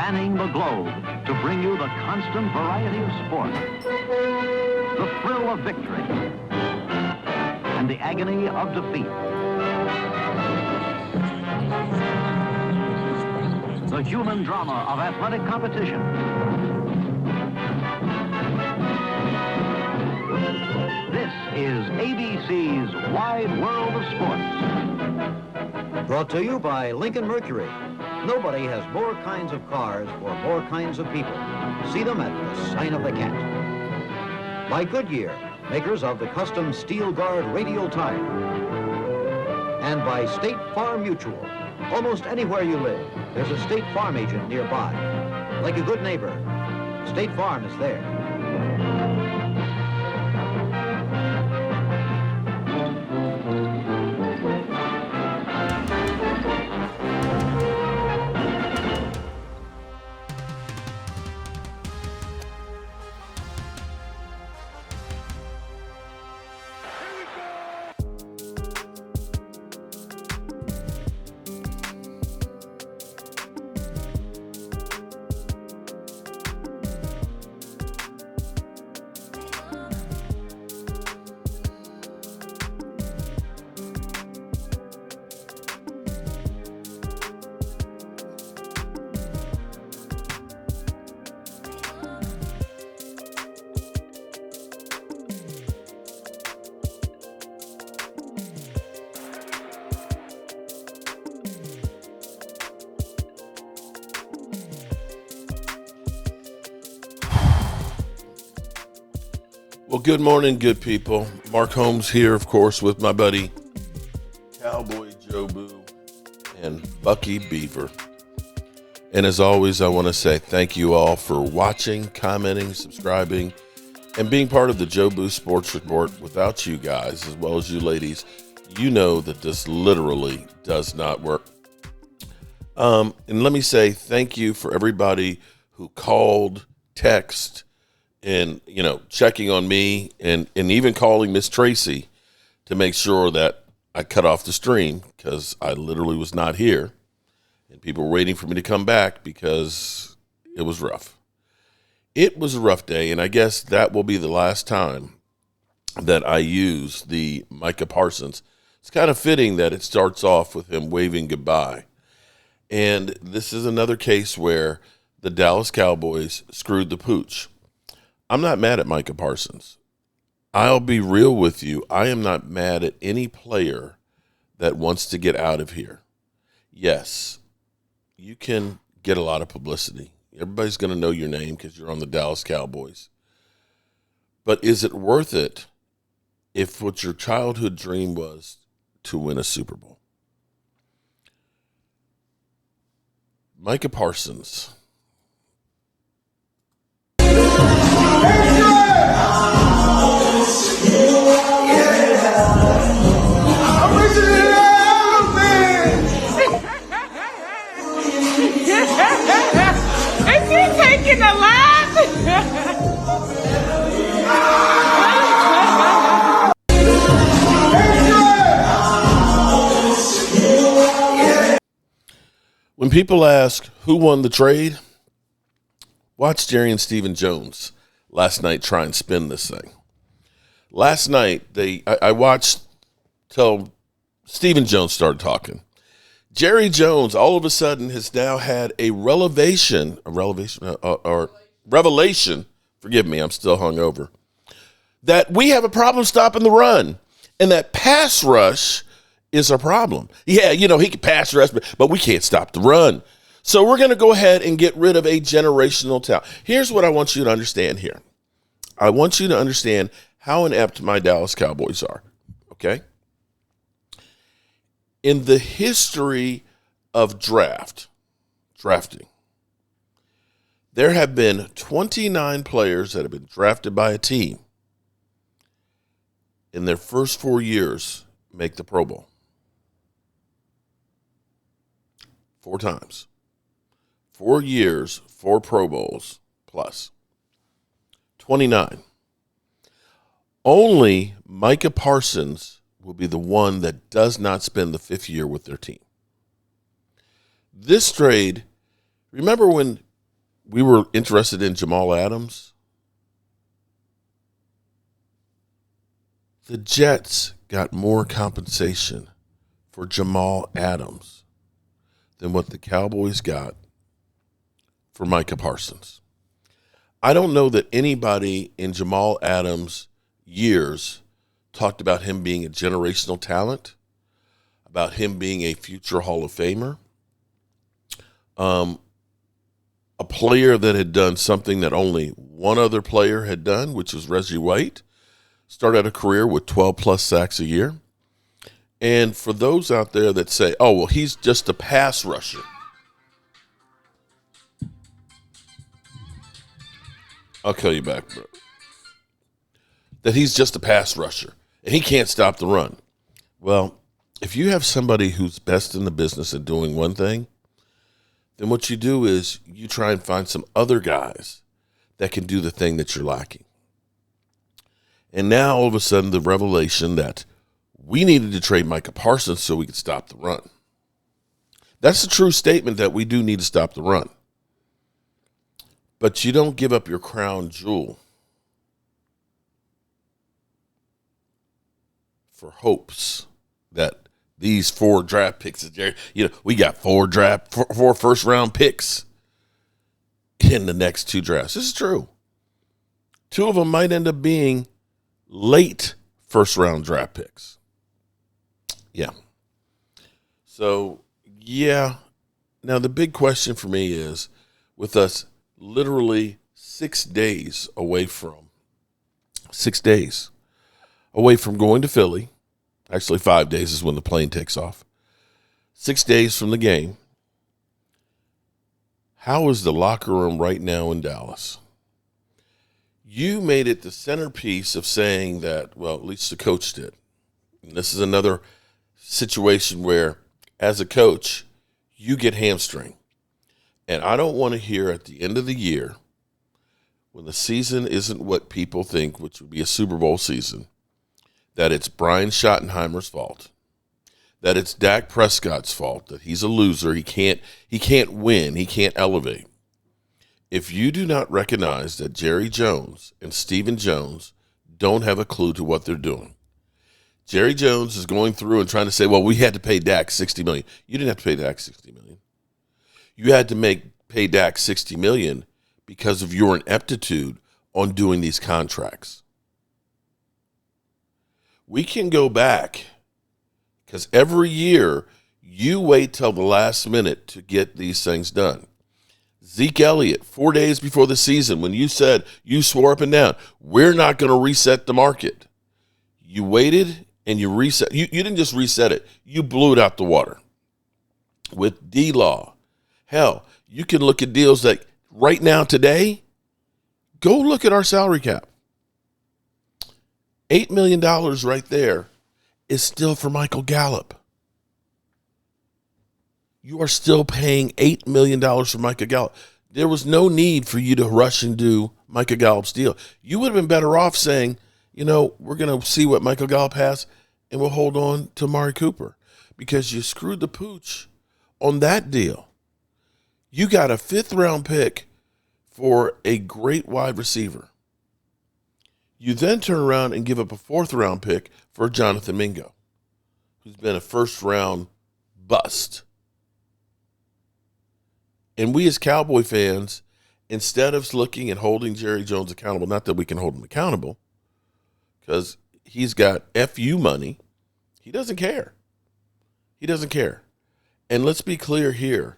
spanning the globe to bring you the constant variety of sport, the thrill of victory, and the agony of defeat. The human drama of athletic competition. This is ABC's Wide World of Sports. Brought to you by Lincoln Mercury. Nobody has more kinds of cars for more kinds of people. See them at the sign of the cat. By Goodyear, makers of the custom Steel Guard radial tire. And by State Farm Mutual. Almost anywhere you live, there's a State Farm agent nearby. Like a good neighbor, State Farm is there. Well, good morning, good people. Mark Holmes here, of course, with my buddy Cowboy Joe Boo and Bucky Beaver. And as always, I want to say thank you all for watching, commenting, subscribing, and being part of the Joe Boo Sports Report. Without you guys, as well as you ladies, you know that this literally does not work. And let me say thank you for everybody who called, texted, and, checking on me and even calling Miss Tracy to make sure that I cut off the stream because I literally was not here. And people were waiting for me to come back because it was rough. It was a rough day, and I guess that will be the last time that I use the Micah Parsons. It's kind of fitting that it starts off with him waving goodbye. And this is another case where the Dallas Cowboys screwed the pooch. I'm not mad at Micah Parsons. I'll be real with you. I am not mad at any player that wants to get out of here. Yes, you can get a lot of publicity. Everybody's going to know your name because you're on the Dallas Cowboys. But is it worth it if what your childhood dream was to win a Super Bowl? Micah Parsons. Is he taking a laugh? When people ask who won the trade, watch Jerry and Stephen Jones last night try and spin this thing. Last night, I watched till Stephen Jones started talking. Jerry Jones all of a sudden has now had a revelation, forgive me, I'm still hungover, that we have a problem stopping the run, and that pass rush is a problem. Yeah, he can pass rush, but we can't stop the run. So we're going to go ahead and get rid of a generational talent. Here's what I want you to understand here. I want you to understand how inept my Dallas Cowboys are, okay? In the history of drafting, there have been 29 players that have been drafted by a team in their first 4 years make the Pro Bowl. 4 times. 4 years, 4 Pro Bowls plus. 29. Only Micah Parsons will be the one that does not spend the 5th year with their team. This trade, remember when we were interested in Jamal Adams, the Jets got more compensation for Jamal Adams than what the Cowboys got for Micah Parsons. I don't know that anybody in Jamal Adams' years talked about him being a generational talent, about him being a future Hall of Famer, a player that had done something that only one other player had done, which was Reggie White, started a career with 12-plus sacks a year. And for those out there that say, oh, well, he's just a pass rusher, I'll call you back, bro. That he's just a pass rusher and he can't stop the run. Well, if you have somebody who's best in the business at doing one thing, then what you do is you try and find some other guys that can do the thing that you're lacking. And now all of a sudden the revelation that we needed to trade Micah Parsons so we could stop the run. That's a true statement that we do need to stop the run. But you don't give up your crown jewel for hopes that these 4 draft picks, we got 4 first round picks in the next 2 drafts. This is true. 2 of them might end up being late first round draft picks. Yeah. So, yeah. Now, the big question for me is, with us literally 6 days away from going to Philly, actually 5 days is when the plane takes off, 6 days from the game, how is the locker room right now in Dallas? You made it the centerpiece of saying that, well, at least the coach did. And this is another situation where, as a coach, you get hamstring. And I don't want to hear at the end of the year, when the season isn't what people think, which would be a Super Bowl season, that it's Brian Schottenheimer's fault, that it's Dak Prescott's fault, that he's a loser, he can't win, he can't elevate. If you do not recognize that Jerry Jones and Stephen Jones don't have a clue to what they're doing, Jerry Jones is going through and trying to say, well, we had to pay Dak $60 million. You didn't have to pay Dak $60 million. You had to pay Dak $60 million because of your ineptitude on doing these contracts. We can go back because every year you wait till the last minute to get these things done. Zeke Elliott, 4 days before the season, when you said, you swore up and down, we're not going to reset the market. You waited and you reset. You didn't just reset it. You blew it out the water. With D-Law. Hell, you can look at deals that right now today, go look at our salary cap. $8 million right there is still for Michael Gallup. You are still paying $8 million for Micah Gallup. There was no need for you to rush and do Micah Gallup's deal. You would have been better off saying, we're going to see what Michael Gallup has, and we'll hold on to Amari Cooper, because you screwed the pooch on that deal. You got a 5th-round pick for a great wide receiver. You then turn around and give up a 4th-round pick for Jonathan Mingo, who's been a first-round bust. And we as Cowboy fans, instead of looking and holding Jerry Jones accountable, not that we can hold him accountable, because he's got FU money, he doesn't care. He doesn't care. And let's be clear here.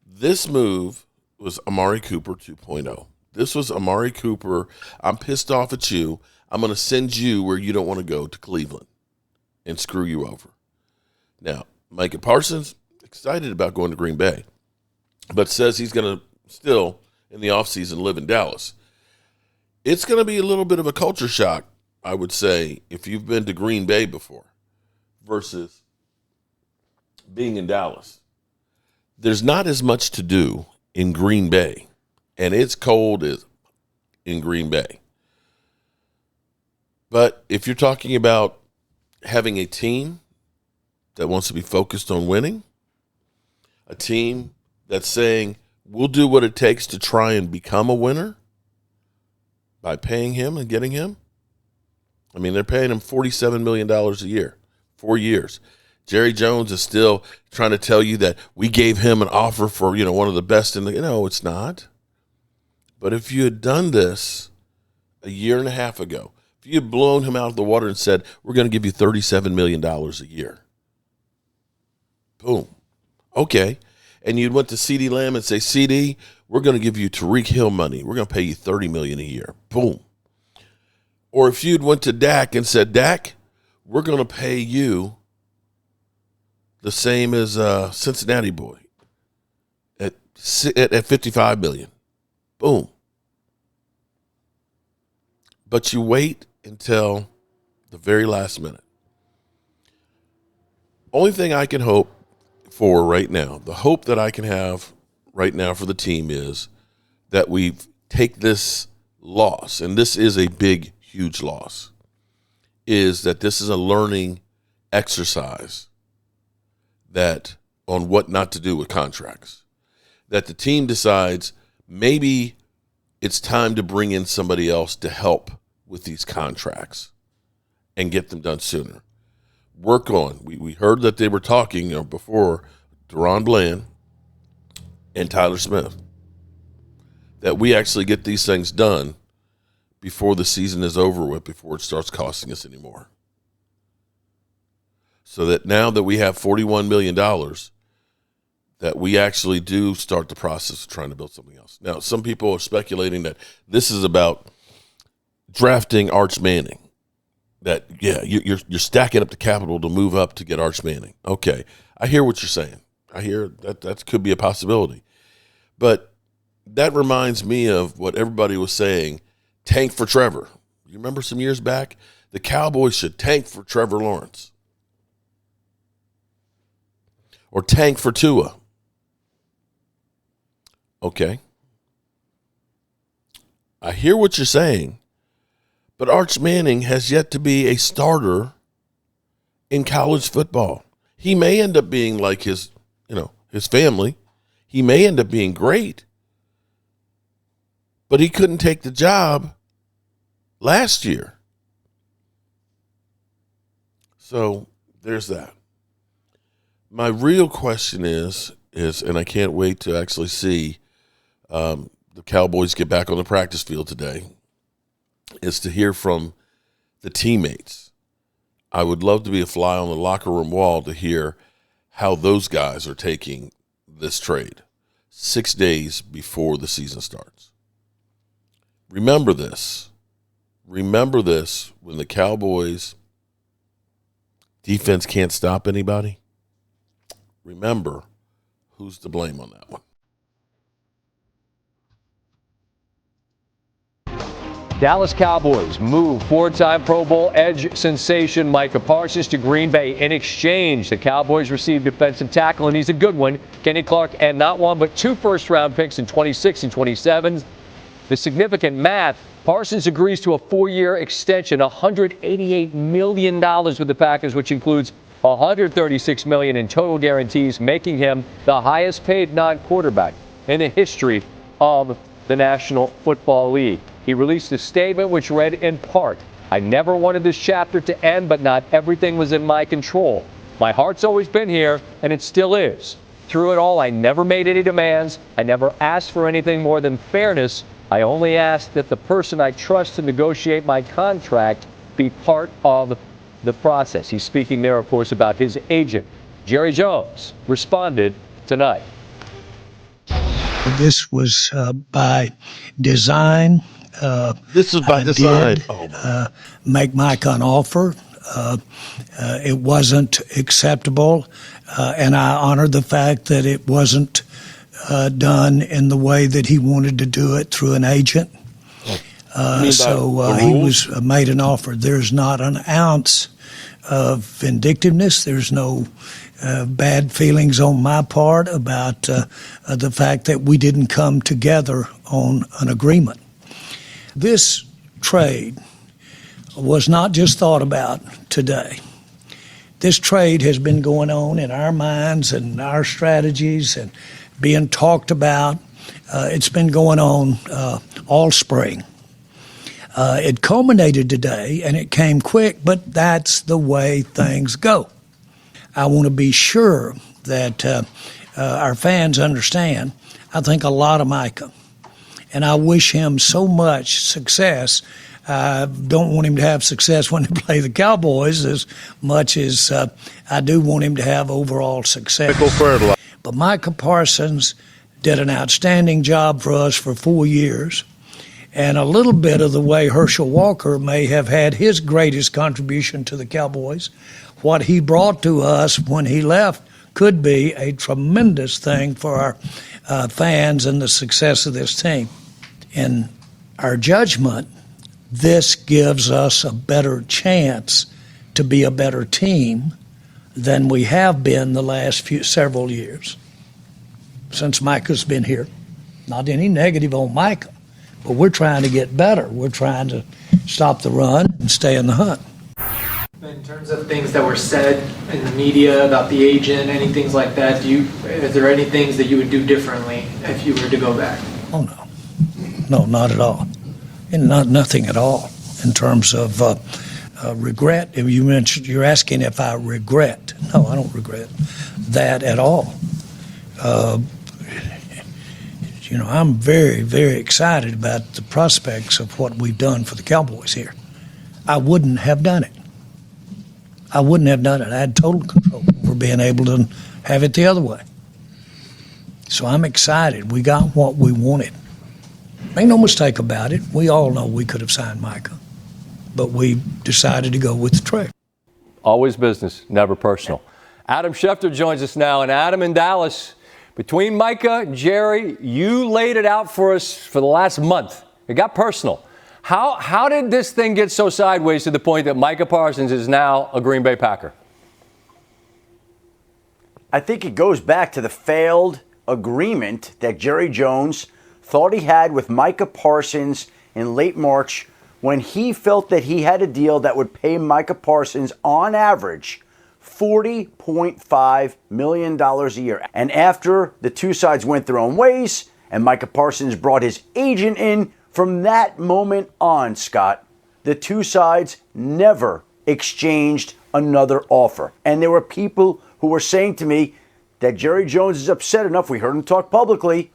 This move was Amari Cooper 2.0. This was Amari Cooper, I'm pissed off at you. I'm going to send you where you don't want to go, to Cleveland, and screw you over. Now, Micah Parsons, excited about going to Green Bay, but says he's going to still, in the offseason, live in Dallas. It's going to be a little bit of a culture shock, I would say, if you've been to Green Bay before versus being in Dallas. There's not as much to do in Green Bay, and it's cold as in Green Bay. But if you're talking about having a team that wants to be focused on winning, a team that's saying we'll do what it takes to try and become a winner by paying him and getting him. I mean, they're paying him $47 million a year, 4 years. Jerry Jones is still trying to tell you that we gave him an offer for, one of the best in the – no, it's not. But if you had done this a year and a half ago, if you had blown him out of the water and said, we're going to give you $37 million a year, boom, okay. And you'd went to CeeDee Lamb and say, CeeDee, we're going to give you Tyreek Hill money. We're going to pay you $30 million a year, boom. Or if you'd went to Dak and said, Dak, we're going to pay you the same as Cincinnati boy at $55 million, boom. But you wait until the very last minute. Only thing I can hope for right now, the hope that I can have right now for the team is that we take this loss, and this is a big, huge loss, is that this is a learning exercise that on what not to do with contracts. That the team decides maybe it's time to bring in somebody else to help with these contracts and get them done sooner. Work on. We heard that they were talking before Deron Bland and Tyler Smith, that we actually get these things done before the season is over with, before it starts costing us anymore. So that now that we have $41 million, that we actually do start the process of trying to build something else. Now, some people are speculating that this is about drafting Arch Manning. That, you're stacking up the capital to move up to get Arch Manning. Okay, I hear what you're saying. I hear that could be a possibility. But that reminds me of what everybody was saying, tank for Trevor. You remember some years back? The Cowboys should tank for Trevor Lawrence. Or tank for Tua. Okay. I hear what you're saying, but Arch Manning has yet to be a starter in college football. He may end up being like his family. He may end up being great, but he couldn't take the job last year. So there's that. My real question is, and I can't wait to actually see the Cowboys get back on the practice field today, is to hear from the teammates. I would love to be a fly on the locker room wall to hear how those guys are taking this trade 6 days before the season starts. Remember this. Remember this when the Cowboys defense can't stop anybody. Remember who's to blame on that one. Dallas Cowboys move four-time Pro Bowl edge sensation Micah Parsons to Green Bay. In exchange, the Cowboys receive defensive tackle, and he's a good one, Kenny Clark, and not one but 2 first-round picks in 26 and 27. The significant math, Parsons agrees to a 4-year extension, $188 million with the Packers, which includes $136 million in total guarantees, making him the highest-paid non-quarterback in the history of the National Football League. He released a statement which read in part, "I never wanted this chapter to end, but not everything was in my control. My heart's always been here, and it still is. Through it all, I never made any demands. I never asked for anything more than fairness. I only asked that the person I trust to negotiate my contract be part of the process." He's speaking there, of course, about his agent. Jerry Jones responded tonight. This was by design. This is by design. Make Mike an offer. It wasn't acceptable, and I honor the fact that it wasn't done in the way that he wanted to do it through an agent. So he was made an offer. There's not an ounce of vindictiveness. There's no bad feelings on my part about the fact that we didn't come together on an agreement. This trade was not just thought about today. This trade has been going on in our minds and our strategies and being talked about it's been going on all spring. It culminated today, and it came quick, but that's the way things go. I want to be sure that our fans understand. I think a lot of Micah, and I wish him so much success. I don't want him to have success when they play the Cowboys as much as I do want him to have overall success. But Micah Parsons did an outstanding job for us for 4 years. And a little bit of the way Herschel Walker may have had his greatest contribution to the Cowboys, what he brought to us when he left could be a tremendous thing for our fans and the success of this team. In our judgment, this gives us a better chance to be a better team than we have been the last several years since Micah's been here. Not any negative on Micah. But we're trying to get better. We're trying to stop the run and stay in the hunt. In terms of things that were said in the media about the agent, any things like that, is there any things that you would do differently if you were to go back? Oh, no. No, not at all. And nothing at all in terms of regret. If you mentioned, you're asking if I regret. No, I don't regret that at all. I'm very, very excited about the prospects of what we've done for the Cowboys here. I wouldn't have done it. I had total control over being able to have it the other way. So I'm excited. We got what we wanted. Make no mistake about it. We all know we could have signed Micah, but we decided to go with the trade. Always business, never personal. Adam Schefter joins us now, and Adam in Dallas. Between Micah and Jerry, you laid it out for us for the last month. It got personal. How did this thing get so sideways to the point that Micah Parsons is now a Green Bay Packer? I think it goes back to the failed agreement that Jerry Jones thought he had with Micah Parsons in late March when he felt that he had a deal that would pay Micah Parsons on average $40.5 million a year. And after the two sides went their own ways and Micah Parsons brought his agent in, from that moment on, Scott, the two sides never exchanged another offer. And there were people who were saying to me that Jerry Jones is upset enough, we heard him talk publicly,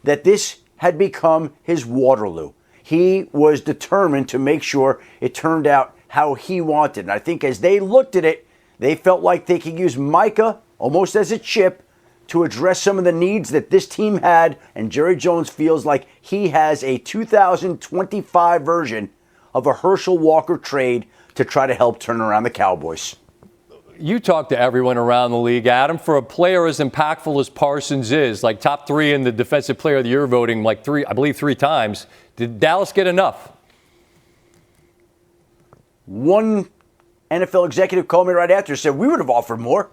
that this had become his Waterloo. He was determined to make sure it turned out how he wanted. And I think as they looked at it, they felt like they could use Micah almost as a chip to address some of the needs that this team had. And Jerry Jones feels like he has a 2025 version of a Herschel Walker trade to try to help turn around the Cowboys. You talk to everyone around the league, Adam. For a player as impactful as Parsons is, like top 3 in the Defensive Player of the Year voting, like 3 times, did Dallas get enough? One NFL executive called me right after and said, we would have offered more.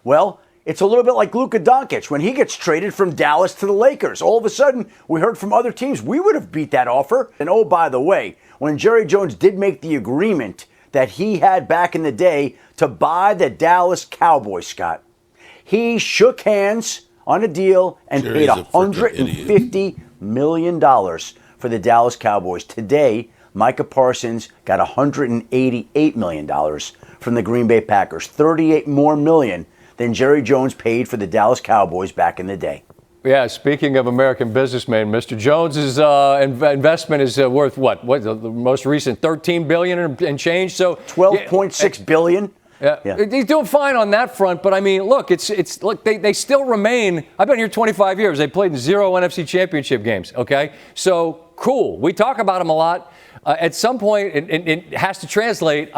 Well, it's a little bit like Luka Doncic when he gets traded from Dallas to the Lakers. All of a sudden, we heard from other teams, we would have beat that offer. And oh, by the way, when Jerry Jones did make the agreement that he had back in the day to buy the Dallas Cowboys, Scott, he shook hands on a deal and paid $150 million for the Dallas Cowboys. Today, Micah Parsons got $188 million from the Green Bay Packers, $38 more million than Jerry Jones paid for the Dallas Cowboys back in the day. Yeah, speaking of American businessmen, Mr. Jones's investment is worth what? What the most recent $13 billion and change? So $12.6 billion. Yeah. He's doing fine on that front, but I mean, look, they still remain. I've been here 25 years. They played in 0 NFC Championship games. Okay, so cool. We talk about them a lot. At some point, it has to translate.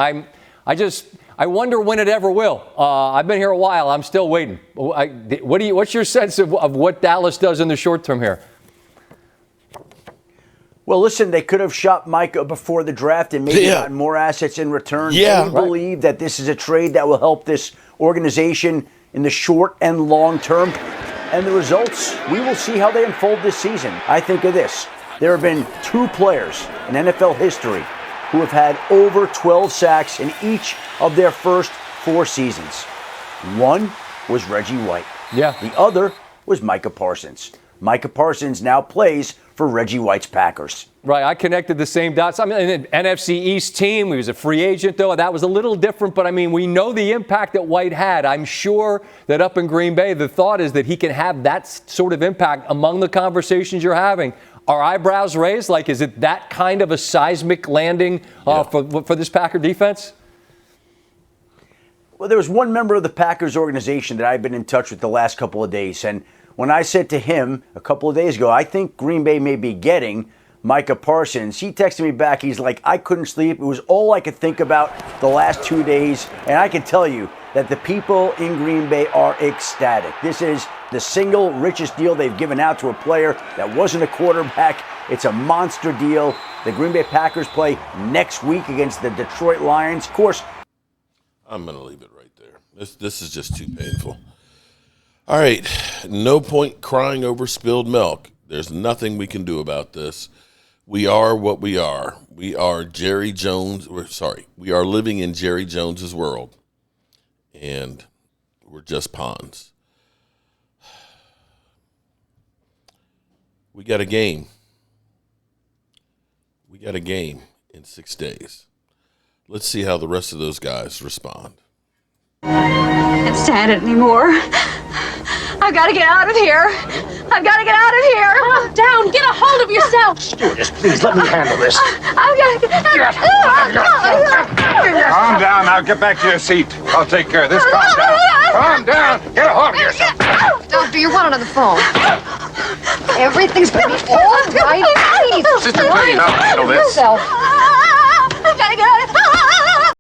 I wonder when it ever will. I've been here a while. I'm still waiting. What's your sense of what Dallas does in the short term here? Well, listen, they could have shot Micah before the draft and maybe gotten more assets in return. Yeah, we believe that this is a trade that will help this organization in the short and long term. And the results, we will see how they unfold this season. I think of this. There have been 2 players in NFL history who have had over 12 sacks in each of their first 4 seasons. One was Reggie White. Yeah. The other was Micah Parsons. Micah Parsons now plays for Reggie White's Packers. Right, I connected the same dots. I mean, an NFC East team. He was a free agent, though. That was a little different, but I mean, we know the impact that White had. I'm sure that up in Green Bay, the thought is that he can have that sort of impact among the conversations you're having. Are eyebrows raised? Like, is it that kind of a seismic landing for this Packer defense? Well, there was one member of the Packers organization that I've been in touch with the last couple of days, and when I said to him a couple of days ago, I think Green Bay may be getting Micah Parsons, he texted me back. He's like, I couldn't sleep. It was all I could think about the last 2 days. And I can tell you that the people in Green Bay are ecstatic. This is the single richest deal they've given out to a player that wasn't a quarterback. It's a monster deal. The Green Bay Packers play next week against the Detroit Lions. Of course, I'm going to leave it right there. This is just too painful. All right, no point crying over spilled milk. There's nothing we can do about this. We are what we are. We are Jerry Jones. We are living in Jerry Jones's world, and we're just pawns. We got a game. We got a game in 6 days. Let's see how the rest of those guys respond. I can't stand it anymore. I've got to get out of here. I've got to get out of here. Calm down. Get a hold of yourself. Stewardess, please let me handle this. I've got to get Calm down now. Get back to your seat. I'll take care of this. Calm down. Calm down. Get a hold of yourself. Doctor, you're wanted on the phone. Everything's going to be all right. Please. Sister, please, I'll handle this. I've got to get out of here.